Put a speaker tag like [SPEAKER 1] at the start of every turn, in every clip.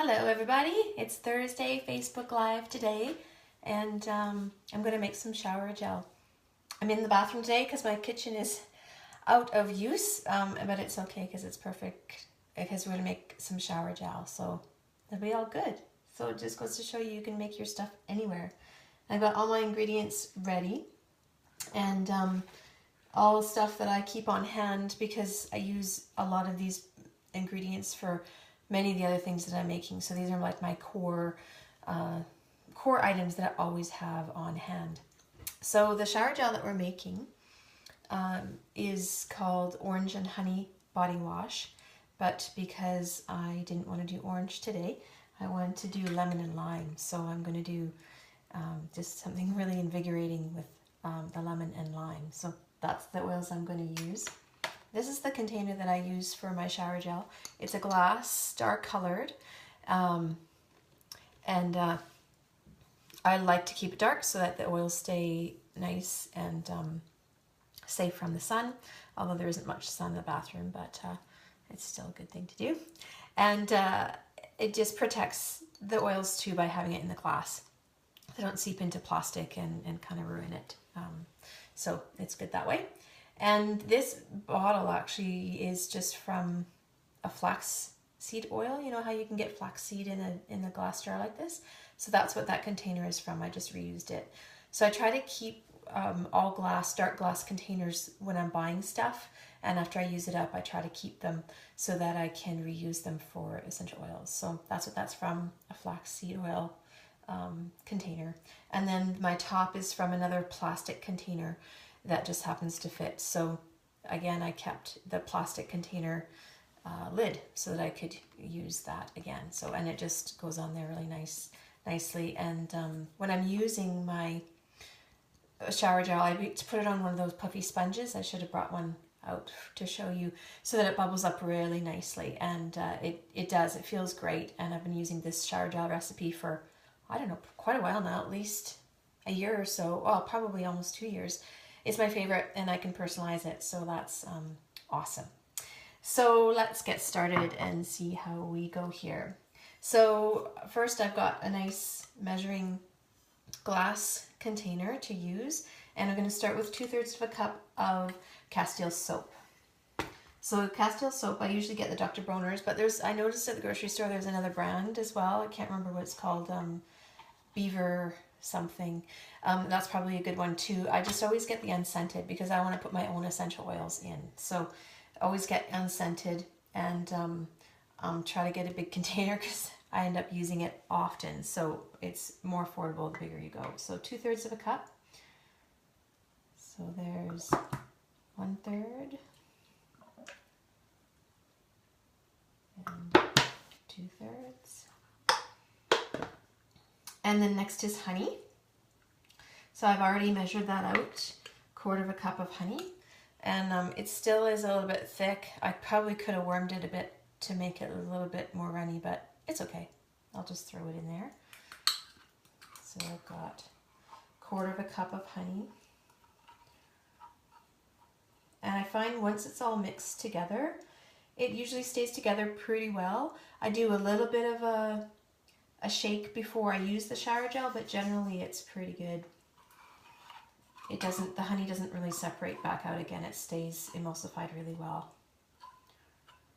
[SPEAKER 1] Hello everybody, it's Thursday, Facebook Live today, and I'm going to make some shower gel. I'm in the bathroom today because my kitchen is out of use, but it's okay because it's perfect because we're going to make some shower gel, so it'll be all good. So it just goes to show you can make your stuff anywhere. I've got all my ingredients ready, and all stuff that I keep on hand because I use a lot of these ingredients for many of the other things that I'm making. So these are like my core items that I always have on hand. So the shower gel that we're making is called Orange and Honey Body Wash, but because I didn't want to do orange today, I wanted to do lemon and lime. So I'm going to do just something really invigorating with the lemon and lime. So that's the oils I'm going to use. This is the container that I use for my shower gel. It's a glass, dark colored, and I like to keep it dark so that the oils stay nice and safe from the sun, although there isn't much sun in the bathroom, but it's still a good thing to do. And it just protects the oils too by having it in the glass. They don't seep into plastic and kind of ruin it. So it's good that way. And this bottle actually is just from a flax seed oil. You know how you can get flax seed in a glass jar like this? So that's what that container is from. I just reused it. So I try to keep all glass, dark glass containers when I'm buying stuff. And after I use it up, I try to keep them so that I can reuse them for essential oils. So that's what that's from, a flax seed oil container. And then my top is from another plastic container that just happens to fit. So again, I kept the plastic container lid so that I could use that again. So, and it just goes on there really nicely. And when I'm using my shower gel, I put it on one of those puffy sponges. I should have brought one out to show you so that it bubbles up really nicely. And it does, it feels great. And I've been using this shower gel recipe for, I don't know, quite a while now, at least a year or so. Well, probably almost 2 years. It's my favorite, and I can personalize it, so that's awesome. So let's get started and see how we go here. So first I've got a nice measuring glass container to use, and I'm going to start with 2/3 of a cup of Castile soap. So Castile soap, I usually get the Dr. Bronner's, but I noticed at the grocery store there's another brand as well. I can't remember what it's called, Beaver something. That's probably a good one too. I just always get the unscented because I want to put my own essential oils in. So always get unscented, and try to get a big container because I end up using it often. So it's more affordable the bigger you go. So 2/3 of a cup. So there's 1/3 and 2/3. And then next is honey. So I've already measured that out, 1/4 of a cup of honey. And it still is a little bit thick. I probably could have warmed it a bit to make it a little bit more runny, but it's okay. I'll just throw it in there. So I've got 1/4 of a cup of honey. And I find once it's all mixed together, it usually stays together pretty well. I do a little bit of a shake before I use the shower gel, but generally it's pretty good. The honey doesn't really separate back out again. It stays emulsified really well.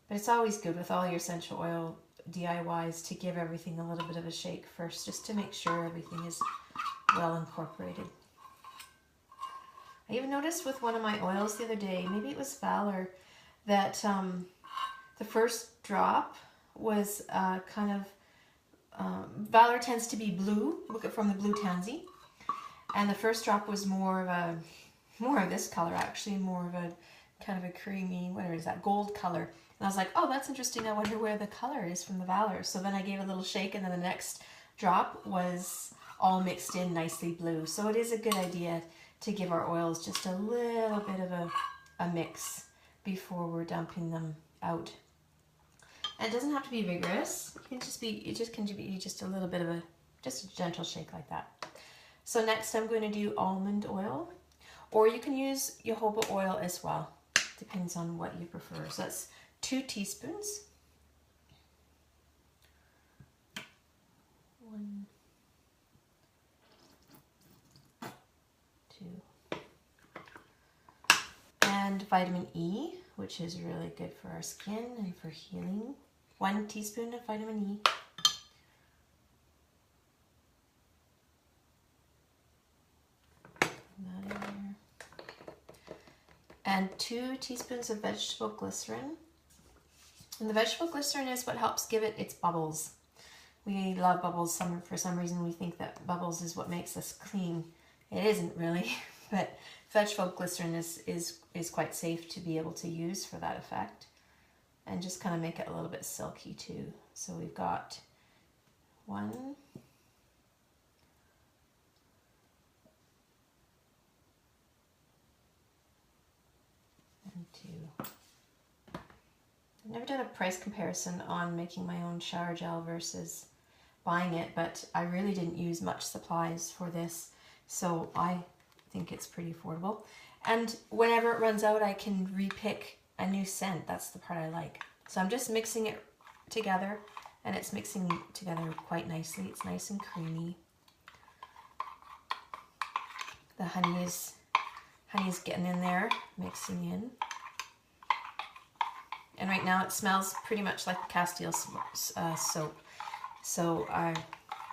[SPEAKER 1] But it's always good with all your essential oil DIYs to give everything a little bit of a shake first, just to make sure everything is well incorporated. I even noticed with one of my oils the other day, maybe it was Valor, that the first drop was kind of Valor tends to be blue. Look at from the blue tansy, and the first drop was more of this color, actually, more of a kind of a creamy, what is that, gold color. And I was like, oh, that's interesting. I wonder where the color is from the Valor. So then I gave a little shake, and then the next drop was all mixed in nicely blue. So it is a good idea to give our oils just a little bit of a mix before we're dumping them out. And it doesn't have to be vigorous. It can just be just a little bit of just a gentle shake like that. So next I'm going to do almond oil, or you can use jojoba oil as well. Depends on what you prefer. So that's 2 teaspoons. vitamin E, which is really good for our skin and for healing. 1 teaspoon of vitamin E. That in there. And 2 teaspoons of vegetable glycerin. And the vegetable glycerin is what helps give it its bubbles. We love bubbles. For some reason we think that bubbles is what makes us clean. It isn't really, but vegetable glycerin is quite safe to be able to use for that effect. And just kind of make it a little bit silky too. So we've got 1, and 2. I've never done a price comparison on making my own shower gel versus buying it, but I really didn't use much supplies for this, so I think it's pretty affordable. And whenever it runs out, I can repick a new scent. That's the part I like. So I'm just mixing it together, and it's mixing together quite nicely. It's nice and creamy. The honey is getting in there, mixing in. And right now it smells pretty much like Castile soap. So I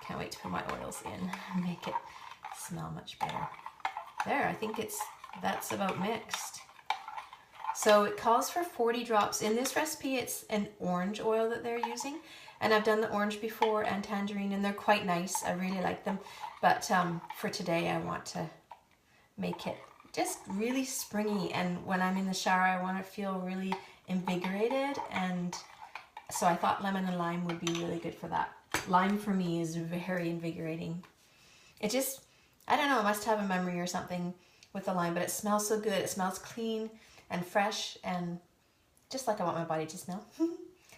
[SPEAKER 1] can't wait to put my oils in and make it smell much better. There, I think that's about mixed. So it calls for 40 drops. In this recipe, it's an orange oil that they're using. And I've done the orange before and tangerine, and they're quite nice. I really like them. But for today, I want to make it just really springy. And when I'm in the shower, I want to feel really invigorated. And so I thought lemon and lime would be really good for that. Lime for me is very invigorating. It just, I don't know, it must have a memory or something with the lime, but it smells so good. It smells clean and fresh and just like I want my body to smell.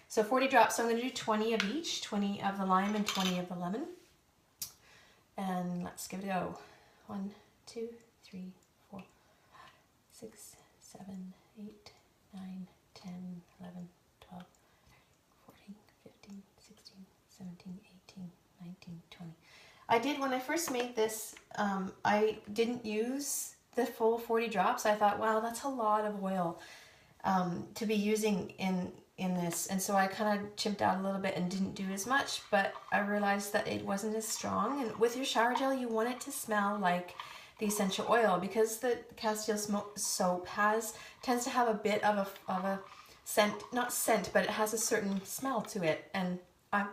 [SPEAKER 1] So 40 drops, so I'm going to do 20 of each, 20 of the lime and 20 of the lemon. And let's give it a go. 1, 2, 3, 4, 6, 7, 8, 9, 10, 11, 12, 14, 15, 16, 17, 18, 19, 20. I did, when I first made this, I didn't use the full 40 drops. I thought, wow, that's a lot of oil to be using in this. And so I kind of chimped out a little bit and didn't do as much, but I realized that it wasn't as strong. And with your shower gel, you want it to smell like the essential oil, because the Castile soap tends to have a bit of a scent, not scent, but it has a certain smell to it. And I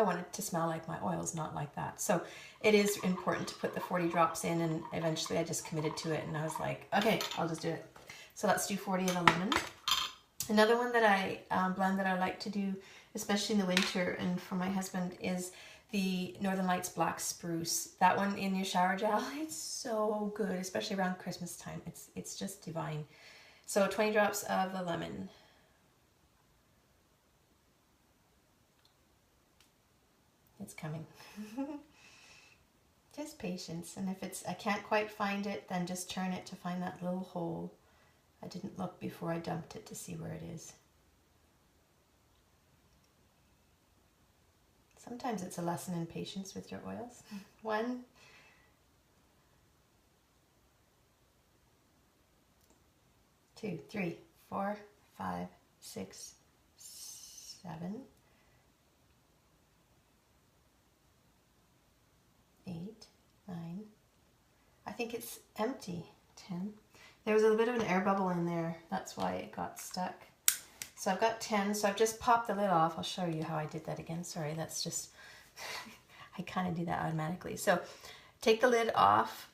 [SPEAKER 1] want it to smell like my oils, not like that. So it is important to put the 40 drops in, and eventually I just committed to it and I was like, okay, I'll just do it. So let's do 40 of the lemon. Another one that I blend that I like to do, especially in the winter and for my husband, is the Northern Lights Black Spruce. That one in your shower gel, it's so good, especially around Christmas time. It's just divine. So 20 drops of the lemon. It's coming. Just patience. And if I can't quite find it, then just turn it to find that little hole. I didn't look before I dumped it to see where it is. Sometimes it's a lesson in patience with your oils. 1, 2, 3, 4, 5, 6, 7, 8, 9. I think it's empty. 10. There was a bit of an air bubble in there. That's why it got stuck. So I've got 10. So I've just popped the lid off. I'll show you how I did that again. Sorry, that's just, I kind of do that automatically. So take the lid off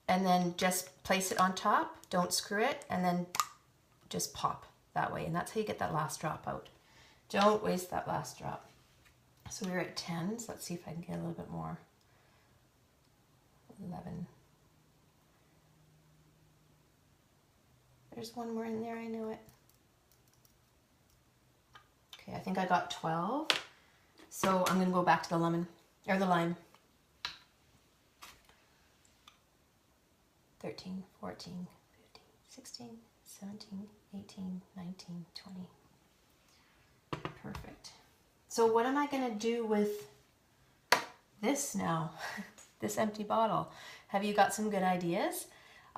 [SPEAKER 1] and then just place it on top. Don't screw it, and then just pop that way. And that's how you get that last drop out. Don't waste that last drop. So we were at 10. So let's see if I can get a little bit more. 11. There's one more in there, I know it. Okay, I think I got 12. So I'm gonna go back to the lemon, or the lime. 13, 14, 15, 16, 17, 18, 19, 20. Perfect. So what am I gonna do with this now? This empty bottle? Have you got some good ideas?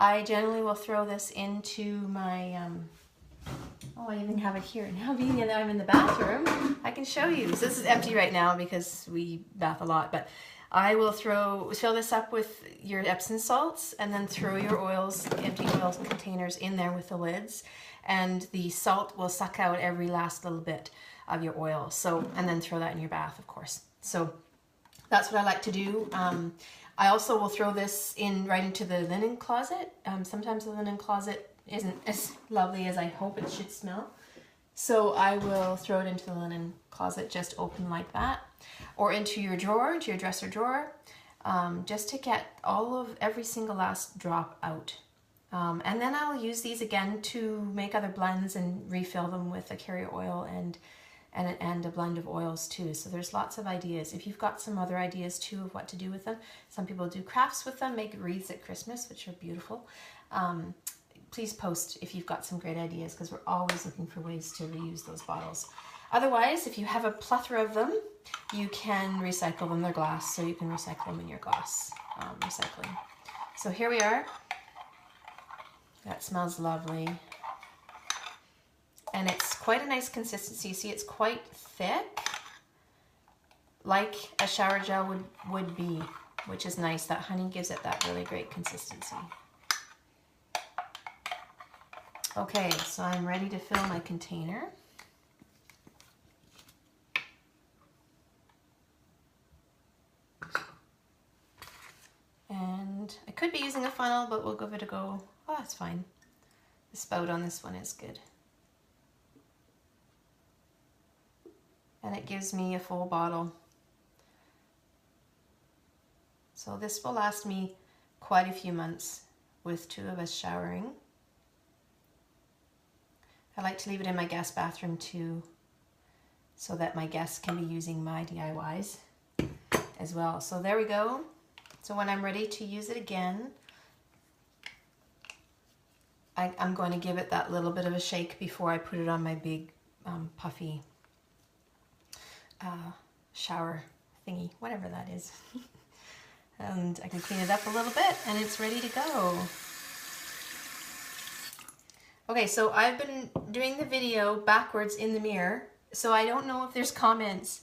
[SPEAKER 1] I generally will throw this into my, oh, I even have it here. Now being that I'm in the bathroom, I can show you. So this is empty right now because we bath a lot, but I will fill this up with your Epsom salts and then throw your oils, empty oil containers in there with the lids, and the salt will suck out every last little bit of your oil. So, and then throw that in your bath, of course. So that's what I like to do. I also will throw this right into the linen closet. Sometimes the linen closet isn't as lovely as I hope it should smell. So I will throw it into the linen closet just open like that, or into your drawer, into your dresser drawer, just to get every single last drop out. And then I'll use these again to make other blends and refill them with a carrier oil and a blend of oils too. So there's lots of ideas. If you've got some other ideas too of what to do with them, some people do crafts with them, make wreaths at Christmas, which are beautiful. Please post if you've got some great ideas, because we're always looking for ways to reuse those bottles. Otherwise, if you have a plethora of them, you can recycle them. They're glass, so you can recycle them in your glass recycling. So here we are. That smells lovely. And it's quite a nice consistency. See, it's quite thick, like a shower gel would be, which is nice. That honey gives it that really great consistency. Okay, so I'm ready to fill my container. And I could be using a funnel, but we'll give it a go. Oh, that's fine. The spout on this one is good. And it gives me a full bottle. So this will last me quite a few months with 2 of us showering. I like to leave it in my guest bathroom too, so that my guests can be using my DIYs as well. So there we go. So when I'm ready to use it again, I'm going to give it that little bit of a shake before I put it on my big puffy shower thingy, whatever that is. And I can clean it up a little bit and it's ready to go. Okay, so I've been doing the video backwards in the mirror, so I don't know if there's comments.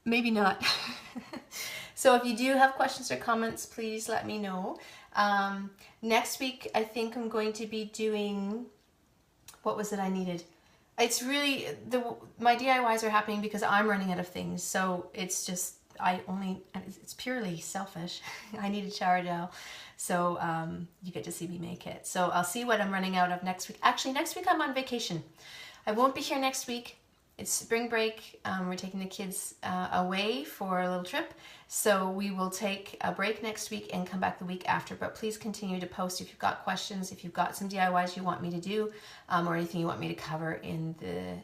[SPEAKER 1] Maybe not. So if you do have questions or comments, please let me know. Next week, I think I'm going to be doing, what was it I needed? It's really, my DIYs are happening because I'm running out of things. So it's just, it's purely selfish. I need a shower gel. So you get to see me make it. So I'll see what I'm running out of next week. Actually, next week I'm on vacation. I won't be here next week. It's spring break. We're taking the kids away for a little trip. So we will take a break next week and come back the week after. But please continue to post if you've got questions, if you've got some DIYs you want me to do, or anything you want me to cover in the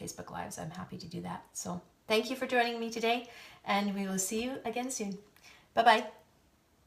[SPEAKER 1] Facebook Lives. I'm happy to do that. So thank you for joining me today, and we will see you again soon. Bye-bye.